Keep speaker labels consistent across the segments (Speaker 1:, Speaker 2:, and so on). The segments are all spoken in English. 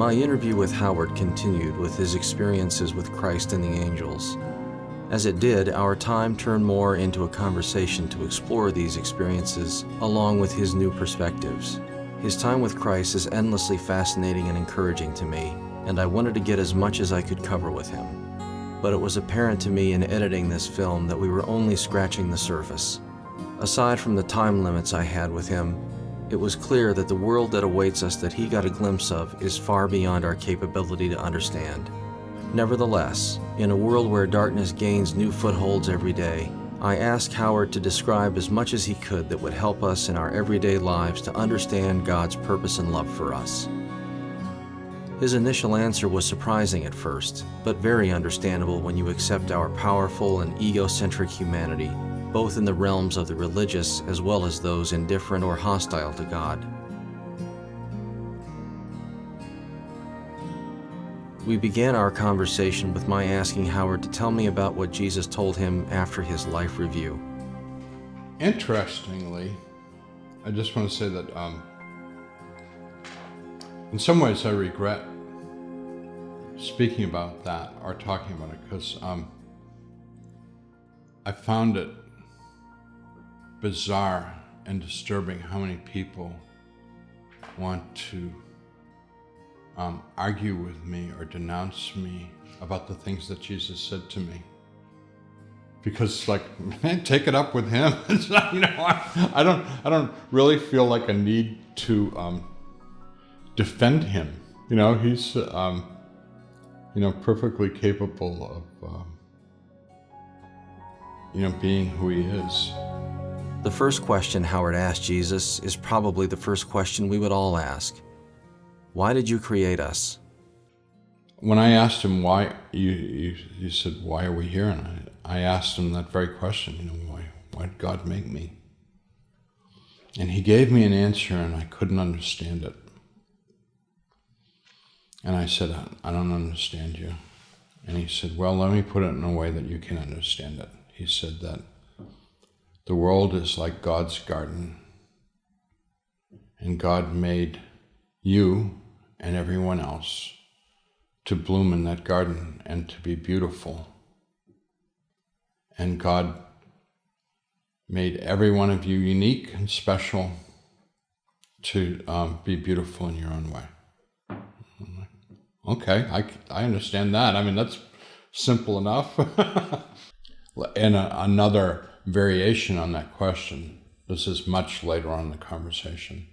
Speaker 1: My interview with Howard continued with his experiences with Christ and the angels. As it did, our time turned more into a conversation to explore these experiences along with his new perspectives. His time with Christ is endlessly fascinating and encouraging to me, and I wanted to get as much as I could cover with him. But it was apparent to me in editing this film that we were only scratching the surface. Aside from the time limits I had with him, it was clear that the world that awaits us that he got a glimpse of is far beyond our capability to understand. Nevertheless, in a world where darkness gains new footholds every day, I asked Howard to describe as much as he could that would help us in our everyday lives to understand God's purpose and love for us. His initial answer was surprising at first, but very understandable when you accept our powerful and egocentric humanity, both in the realms of the religious as well as those indifferent or hostile to God. We began our conversation with my asking Howard to tell me about what Jesus told him after his life review.
Speaker 2: Interestingly, I just want to say that in some ways I regret speaking about that or talking about it because I found it bizarre and disturbing how many people want to argue with me or denounce me about the things that Jesus said to me. Because, like, man, take it up with him. It's not, I don't really feel like a need to defend him. He's perfectly capable of being who he is.
Speaker 1: The first question Howard asked Jesus is probably the first question we would all ask. Why did you create us?
Speaker 2: When I asked him why, you said, why are we here? And I asked him that very question, why did God make me? And he gave me an answer and I couldn't understand it. And I said, I don't understand you. And he said, well, let me put it in a way that you can understand it. He said that the world is like God's garden, and God made you and everyone else to bloom in that garden and to be beautiful. And God made every one of you unique and special to be beautiful in your own way. Okay, I understand that. I mean, that's simple enough. And another variation on that question, this is much later on in the conversation,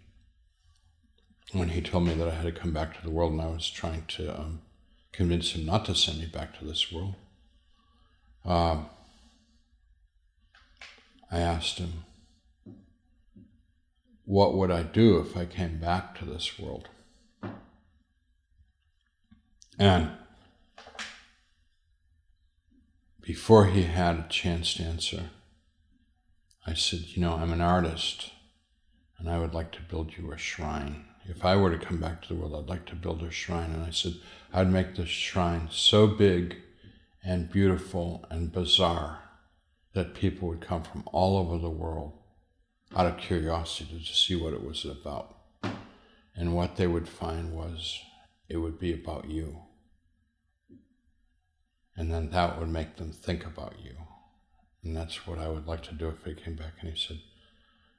Speaker 2: when he told me that I had to come back to the world and I was trying to convince him not to send me back to this world. I asked him, what would I do if I came back to this world? And before he had a chance to answer, I said, I'm an artist and I would like to build you a shrine. If I were to come back to the world, I'd like to build a shrine. And I said, I'd make this shrine so big and beautiful and bizarre that people would come from all over the world out of curiosity to see what it was about. And what they would find was, it would be about you. And then that would make them think about you. And that's what I would like to do if he came back. And he said,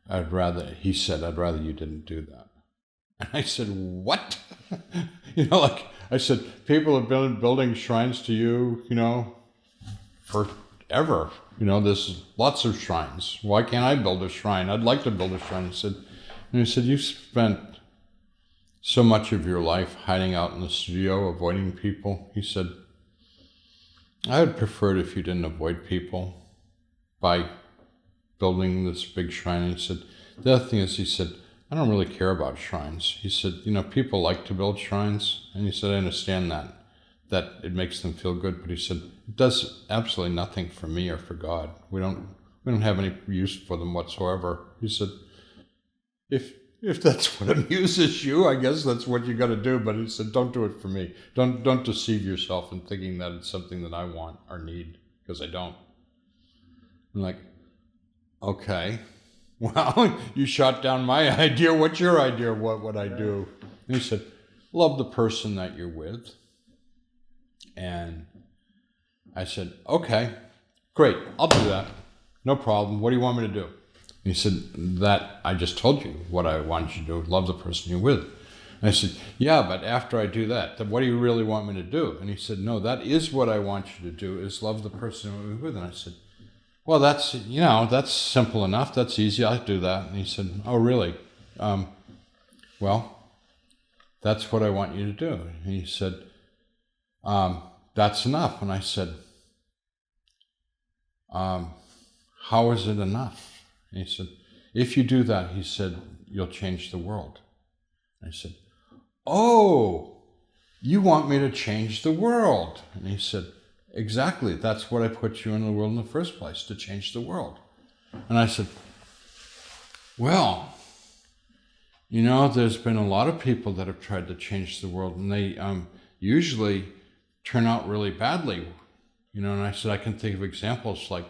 Speaker 2: I'd rather you didn't do that. And I said, what? I said, people have been building shrines to you, forever. There's lots of shrines. Why can't I build a shrine? I'd like to build a shrine. He said, you spent so much of your life hiding out in the studio, avoiding people. He said, I would prefer it if you didn't avoid people by building this big shrine. And he said, the other thing is, he said, I don't really care about shrines. He said, people like to build shrines. And he said, I understand that it makes them feel good. But he said, it does absolutely nothing for me or for God. We don't have any use for them whatsoever. He said, if that's what amuses you, I guess that's what you got to do. But he said, don't do it for me. Don't deceive yourself in thinking that it's something that I want or need, because I don't. I'm like, okay, well, you shot down my idea. What's your idea of what would I do? And he said, love the person that you're with. And I said, okay, great, I'll do that. No problem. What do you want me to do? And he said, that I just told you what I want you to do, love the person you're with. And I said, yeah, but after I do that, then what do you really want me to do? And he said, no, that is what I want you to do, is love the person you're with. And I said, well, that's simple enough. That's easy. I'll do that. And he said, oh, really? Well, that's what I want you to do. And he said, that's enough. And I said, how is it enough? And he said, if you do that, he said, you'll change the world. And I said, oh, you want me to change the world? And he said, exactly. That's what I put you in the world in the first place, to change the world. And I said, well, there's been a lot of people that have tried to change the world, and they usually turn out really badly. And I said, I can think of examples like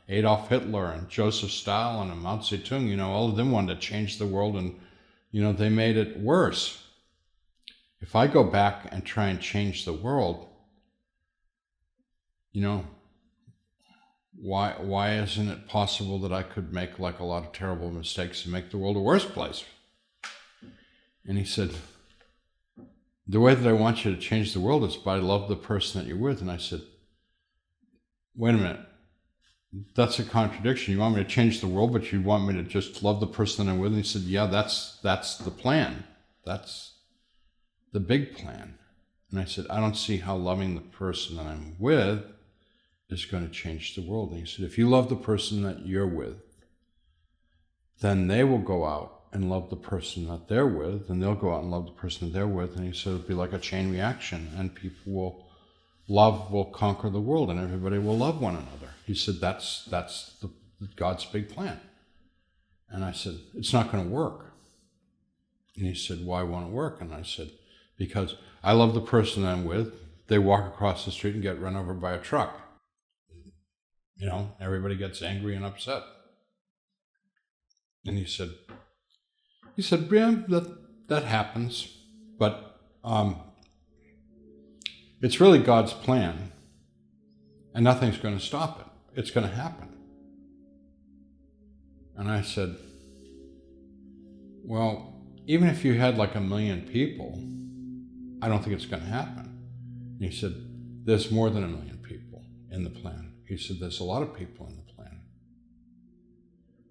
Speaker 2: Adolf Hitler and Joseph Stalin and Mao Zedong. All of them wanted to change the world, and they made it worse. If I go back and try and change the world, why isn't it possible that I could make like a lot of terrible mistakes and make the world a worse place? And he said, the way that I want you to change the world is by love the person that you're with. And I said, wait a minute, that's a contradiction. You want me to change the world, but you want me to just love the person that I'm with? And he said, yeah, that's the plan. That's the big plan. And I said, I don't see how loving the person that I'm with is going to change the world. And he said, if you love the person that you're with, then they will go out and love the person that they're with, and they'll go out and love the person that they're with. And he said, it'll be like a chain reaction, and love will conquer the world, and everybody will love one another. He said, that's God's big plan. And I said, it's not going to work. And he said, why won't it work? And I said, because I love the person I'm with. They walk across the street and get run over by a truck. Everybody gets angry and upset. And he said, yeah, that happens, but it's really God's plan, and nothing's going to stop it. It's going to happen. And I said, well, even if you had like 1 million people, I don't think it's going to happen. And he said, there's more than 1 million people in the plan. He said, there's a lot of people in the plan.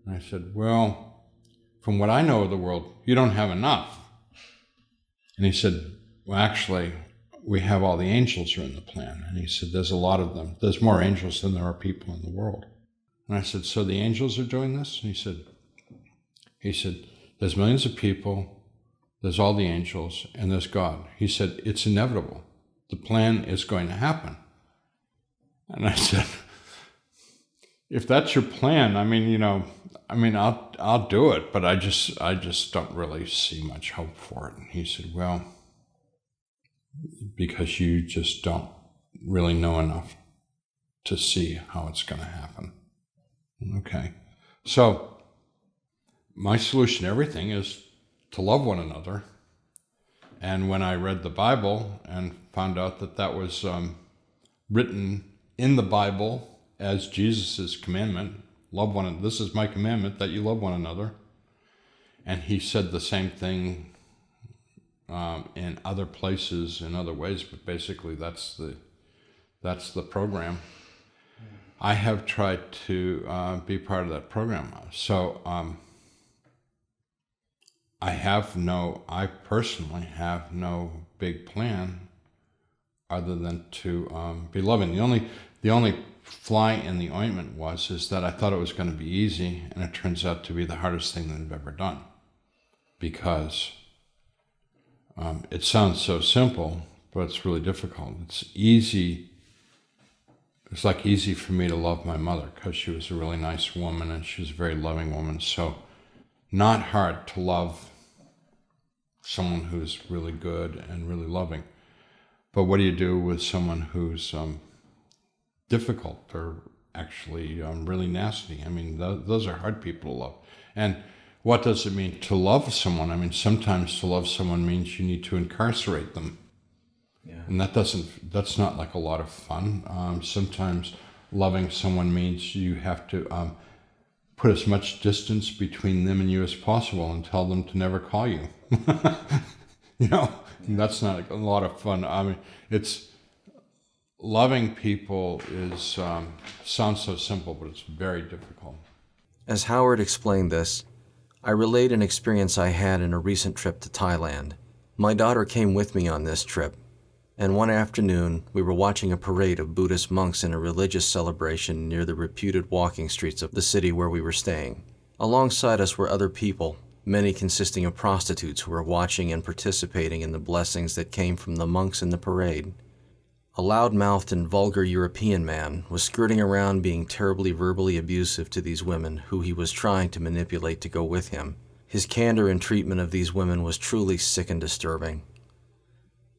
Speaker 2: And I said, well, from what I know of the world, you don't have enough. And he said, well, actually, we have all the angels are in the plan. And he said, there's a lot of them. There's more angels than there are people in the world. And I said, so the angels are doing this? And he said, there's millions of people, there's all the angels, and there's God. He said, it's inevitable. The plan is going to happen. And I said, if that's your plan, I'll do it, but I just don't really see much hope for it. And he said, well, because you just don't really know enough to see how it's going to happen. Okay. So my solution to everything is to love one another. And when I read the Bible and found out that that was written in the Bible as Jesus' commandment, love one another. This is my commandment, that you love one another. And he said the same thing in other places, in other ways, but basically that's the program. I have tried to be part of that program. So I personally have no big plan other than to be loving. The only fly in the ointment is that I thought it was going to be easy, and it turns out to be the hardest thing that I've ever done, because it sounds so simple, but it's really difficult. It's easy. It's like easy for me to love my mother because she was a really nice woman and she was a very loving woman. So not hard to love someone who's really good and really loving. But what do you do with someone who's difficult or actually really nasty? Those are hard people to love. And what does it mean to love someone? I mean, sometimes to love someone means you need to incarcerate them.
Speaker 1: Yeah.
Speaker 2: And that's not like a lot of fun. Sometimes loving someone means you have to put as much distance between them and you as possible and tell them to never call you. That's not a lot of fun. I mean, it's loving people is sounds so simple, but it's very difficult.
Speaker 1: As Howard explained this, I relate an experience I had in a recent trip to Thailand. My daughter came with me on this trip, and one afternoon we were watching a parade of Buddhist monks in a religious celebration near the reputed walking streets of the city where we were staying. Alongside us were other people, many consisting of prostitutes who were watching and participating in the blessings that came from the monks in the parade. A loud-mouthed and vulgar European man was skirting around being terribly verbally abusive to these women who he was trying to manipulate to go with him. His candor and treatment of these women was truly sick and disturbing.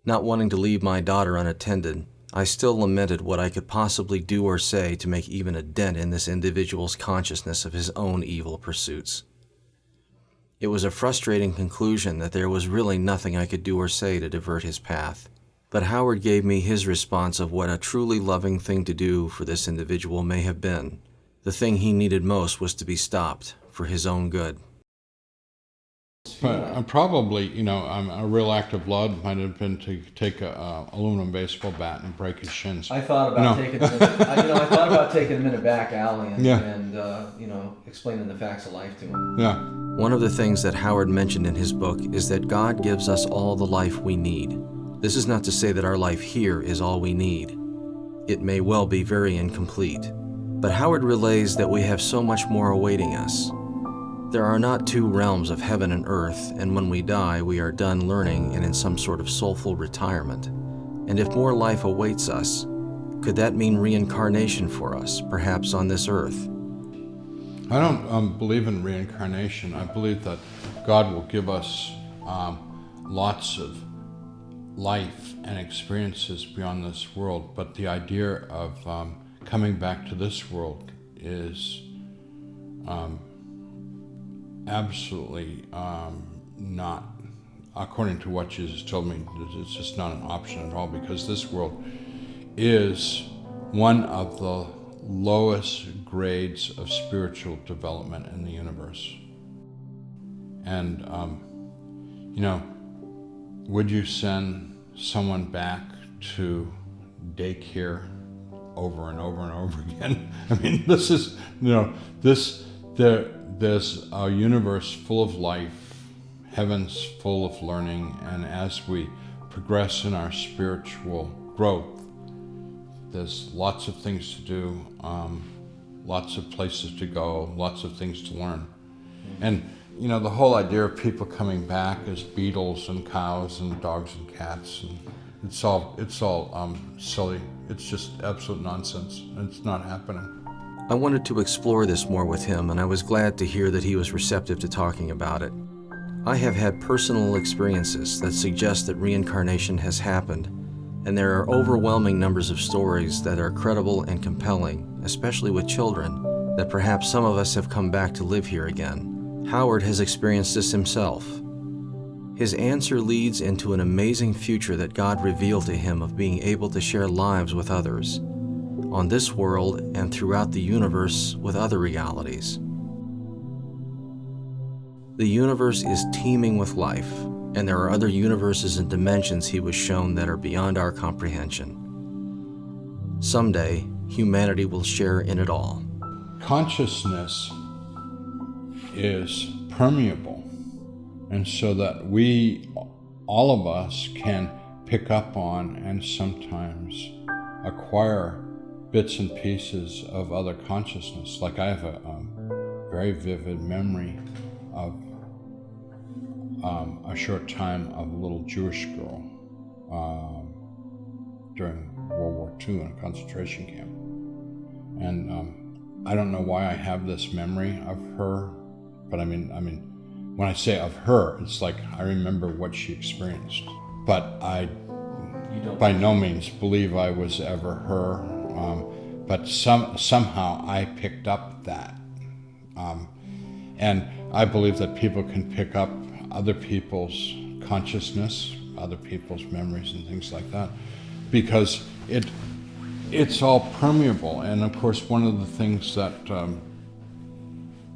Speaker 1: Not wanting to leave my daughter unattended, I still lamented what I could possibly do or say to make even a dent in this individual's consciousness of his own evil pursuits. It was a frustrating conclusion that there was really nothing I could do or say to divert his path. But Howard gave me his response of what a truly loving thing to do for this individual may have been. The thing he needed most was to be stopped for his own good.
Speaker 2: But probably, a real act of love might have been to take a aluminum baseball bat and break his shins.
Speaker 3: I thought about taking him in a back alley and explaining the facts of life to him.
Speaker 2: Yeah.
Speaker 1: One of the things that Howard mentioned in his book is that God gives us all the life we need. This is not to say that our life here is all we need. It may well be very incomplete. But Howard relays that we have so much more awaiting us. There are not two realms of heaven and earth, and when we die, we are done learning and in some sort of soulful retirement. And if more life awaits us, could that mean reincarnation for us, perhaps on this earth?
Speaker 2: I don't believe in reincarnation. I believe that God will give us lots of life and experiences beyond this world, but the idea of coming back to this world is absolutely not, according to what Jesus told me, it's just not an option at all, because this world is one of the lowest grades of spiritual development in the universe. And would you send someone back to daycare over and over and over again? I mean, this is, there's a universe full of life, heaven's full of learning, and as we progress in our spiritual growth, there's lots of things to do, lots of places to go, lots of things to learn. And the whole idea of people coming back as beetles and cows and dogs and cats, and it's all silly. It's just absolute nonsense, and it's not happening.
Speaker 1: I wanted to explore this more with him, and I was glad to hear that he was receptive to talking about it. I have had personal experiences that suggest that reincarnation has happened, and there are overwhelming numbers of stories that are credible and compelling, especially with children, that perhaps some of us have come back to live here again. Howard has experienced this himself. His answer leads into an amazing future that God revealed to him of being able to share lives with others, on this world and throughout the universe with other realities. The universe is teeming with life, and there are other universes and dimensions he was shown that are beyond our comprehension. Someday, humanity will share in it all.
Speaker 2: Consciousness is permeable, and so that we, all of us, can pick up on and sometimes acquire bits and pieces of other consciousness. Like I have a very vivid memory of a short time of a little Jewish girl during World War II in a concentration camp. And I don't know why I have this memory of her, but I mean, when I say of her, it's like I remember what she experienced. But I by no means believe I was ever her, but somehow I picked up that. And I believe that people can pick up other people's consciousness, other people's memories and things like that, because it's all permeable. And of course, one of the things that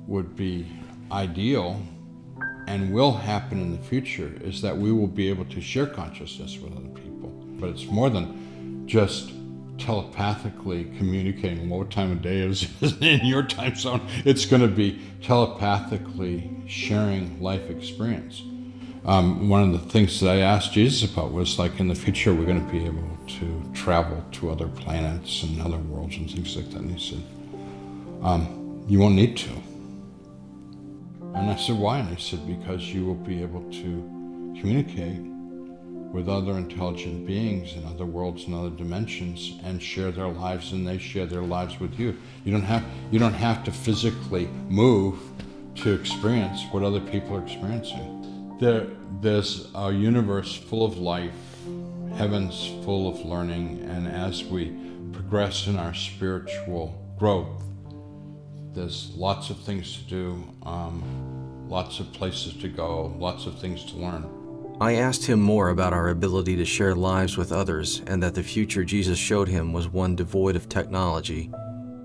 Speaker 2: would be ideal and will happen in the future is that we will be able to share consciousness with other people. But it's more than just telepathically communicating what time of day is in your time zone. It's going to be telepathically sharing life experience. One of the things that I asked Jesus about was, like, in the future we're going to be able to travel to other planets and other worlds and things like that. And he said, you won't need to. And I said, why? And he said, because you will be able to communicate with other intelligent beings in other worlds and other dimensions and share their lives, and they share their lives with you. You don't have to physically move to experience what other people are experiencing. There's a universe full of life, heavens full of learning, and as we progress in our spiritual growth, there's lots of things to do, lots of places to go, lots of things to learn.
Speaker 1: I asked him more about our ability to share lives with others, and that the future Jesus showed him was one devoid of technology,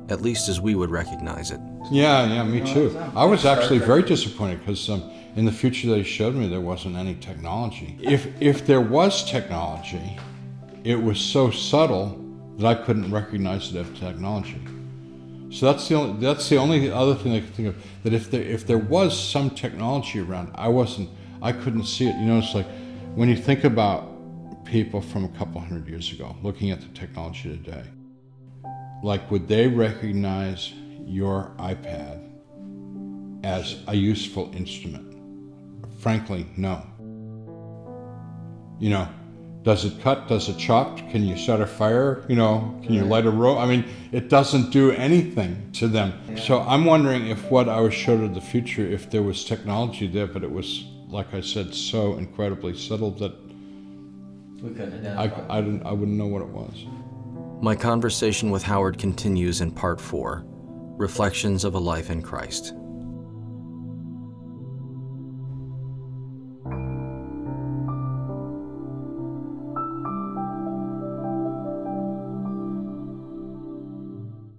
Speaker 1: at least as we would recognize it.
Speaker 2: Yeah, me too. I was actually very disappointed because in the future that he showed me, there wasn't any technology. If there was technology, it was so subtle that I couldn't recognize it as technology. So that's the only other thing I could think of. That if there was some technology around, I couldn't see it. You know, it's like when you think about people from a couple hundred years ago, looking at the technology today, like, would they recognize your iPad as a useful instrument? Frankly, no. You know, does it cut? Does it chop? Can you start a fire? You know, can you light a rope? I mean, it doesn't do anything to them. Yeah. So I'm wondering if what I was showed of the future, if there was technology there, but it was, like I said, so incredibly subtle that
Speaker 3: we couldn't identify.
Speaker 2: I wouldn't know what it was.
Speaker 1: My conversation with Howard continues in Part 4, Reflections of a Life in Christ.